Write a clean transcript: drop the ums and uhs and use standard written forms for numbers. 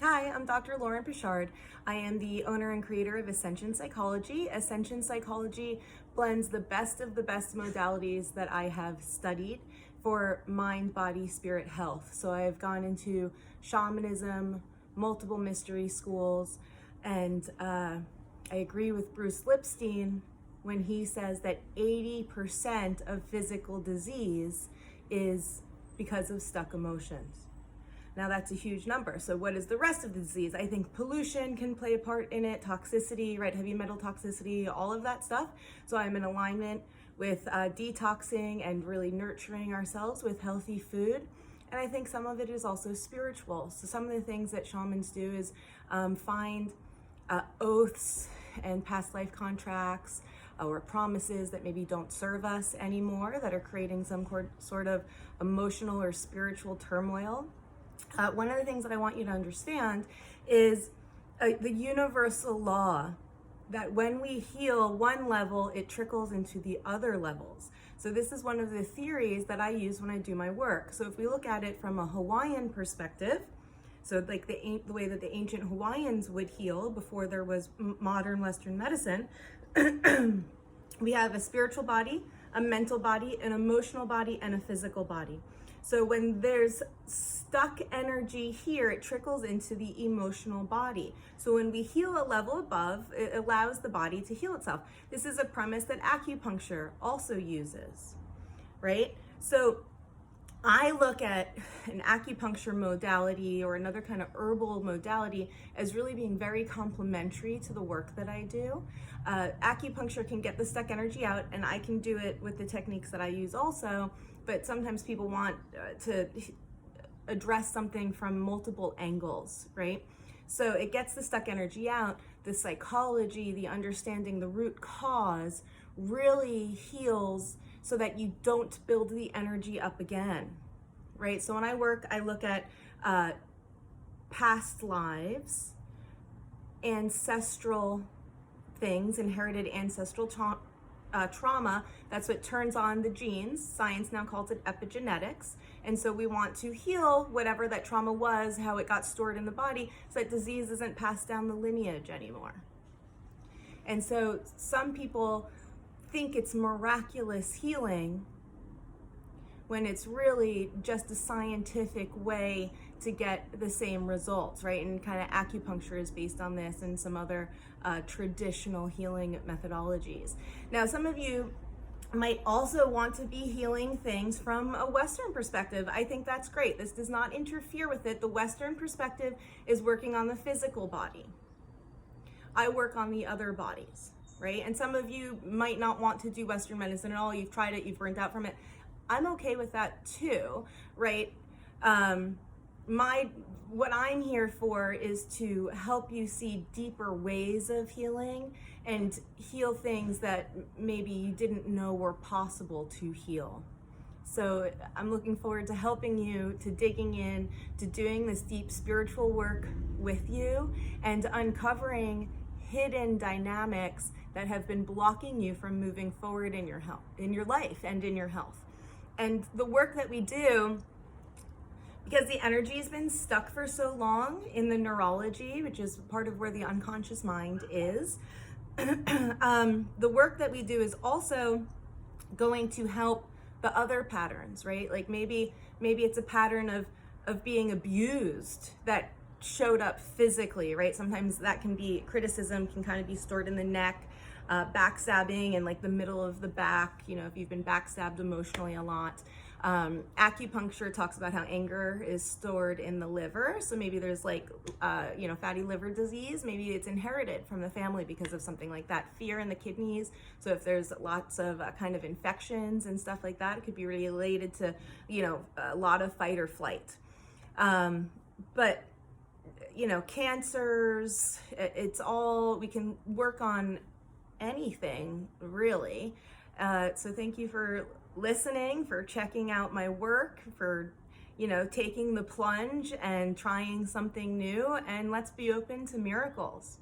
Hi, I'm Dr. Lauren Pichard. I am the owner and creator of Ascension Psychology. Ascension Psychology blends the best of the best modalities that I have studied for mind, body, spirit health. So I've gone into shamanism, multiple mystery schools, and I agree with Bruce Lipstein when he says that 80% of physical disease is because of stuck emotions. Now that's a huge number. So what is the rest of the disease? I think pollution can play a part in it, toxicity, right? Heavy metal toxicity, all of that stuff. So I'm in alignment with detoxing and really nurturing ourselves with healthy food. And I think some of it is also spiritual. So some of the things that shamans do is find oaths and past life contracts or promises that maybe don't serve us anymore, that are creating some sort of emotional or spiritual turmoil. One of the things that I want you to understand is the universal law that when we heal one level, it trickles into the other levels. So this is one of the theories that I use when I do my work. So if we look at it from a Hawaiian perspective, so like the way that the ancient Hawaiians would heal before there was modern Western medicine, we have a spiritual body, a mental body, an emotional body, and a physical body. So when there's stuck energy here, it trickles into the emotional body. So when we heal a level above, it allows the body to heal itself. This is a premise that acupuncture also uses, right? So I look at an acupuncture modality or another kind of herbal modality as really being very complementary to the work that I do. Acupuncture can get the stuck energy out, and I can do it with the techniques that I use also, but sometimes people want to address something from multiple angles, right? So it gets the stuck energy out. The psychology, the understanding the root cause really heals so that you don't build the energy up again, right? So when I work, I look at past lives, ancestral things, inherited ancestral trauma. That's what turns on the genes. Science now calls it epigenetics. And so we want to heal whatever that trauma was, how it got stored in the body, so that disease isn't passed down the lineage anymore. And so some people think it's miraculous healing when it's really just a scientific way to get the same results, right? And kind of acupuncture is based on this and some other traditional healing methodologies. Now, some of you might also want to be healing things from a Western perspective. I think that's great. This does not interfere with it. The Western perspective is working on the physical body. I work on the other bodies, right? And some of you might not want to do Western medicine at all. You've tried it, you've burnt out from it. I'm okay with that too, right? What I'm here for is to help you see deeper ways of healing and heal things that maybe you didn't know were possible to heal. So I'm looking forward to helping you, to digging in, to doing this deep spiritual work with you and uncovering hidden dynamics that have been blocking you from moving forward in your health, in your life and in your health. And the work that we do, because the energy has been stuck for so long in the neurology, which is part of where the unconscious mind is, the work that we do is also going to help the other patterns, right? Like maybe it's a pattern of being abused that showed up physically, right? Sometimes that can be criticism, can kind of be stored in the neck, backstabbing in like the middle of the back, you know, if you've been backstabbed emotionally a lot. Acupuncture talks about how anger is stored in the liver. So maybe there's like, fatty liver disease. Maybe it's inherited from the family because of something like that. Fear in the kidneys. So if there's lots of kind of infections and stuff like that, it could be related to, a lot of fight or flight. But cancers, it's all, we can work on anything really. So thank you for listening, for checking out my work, for taking the plunge and trying something new, and let's be open to miracles.